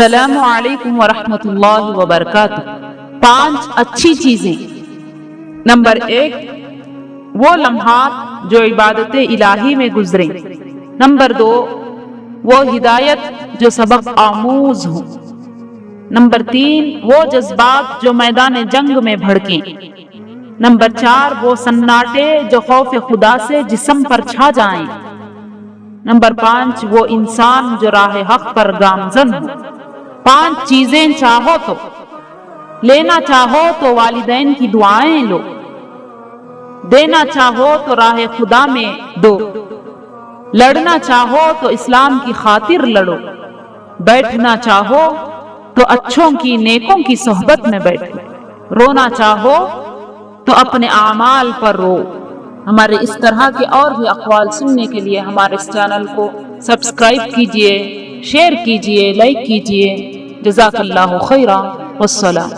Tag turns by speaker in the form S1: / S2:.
S1: السلام علیکم ورحمۃ اللہ وبرکاتہ۔ 5 اچھی چیزیں۔ نمبر 1، وہ لمحات جو عبادت الہی میں گزریں۔ نمبر 2، وہ ہدایت جو سبق آموز ہوں۔ نمبر 3، وہ جذبات جو میدان جنگ میں بھڑکیں۔ نمبر 4، وہ سناٹے جو خوف خدا سے جسم پر چھا جائیں۔ نمبر 5، وہ انسان جو راہ حق پر گامزن ہو۔ 5 چیزیں چاہو تو لینا، چاہو تو والدین کی دعائیں لو، دینا چاہو تو راہ خدا میں دو، لڑنا چاہو تو اسلام کی خاطر لڑو، بیٹھنا چاہو تو اچھوں کی نیکوں کی صحبت میں بیٹھو، رونا چاہو تو اپنے اعمال پر رو۔ ہمارے اس طرح کے اور بھی اقوال سننے کے لیے ہمارے اس چینل کو سبسکرائب کیجئے، شیئر کیجئے، لائک کیجئے۔ جزاک اللہ خیرا، والسلام۔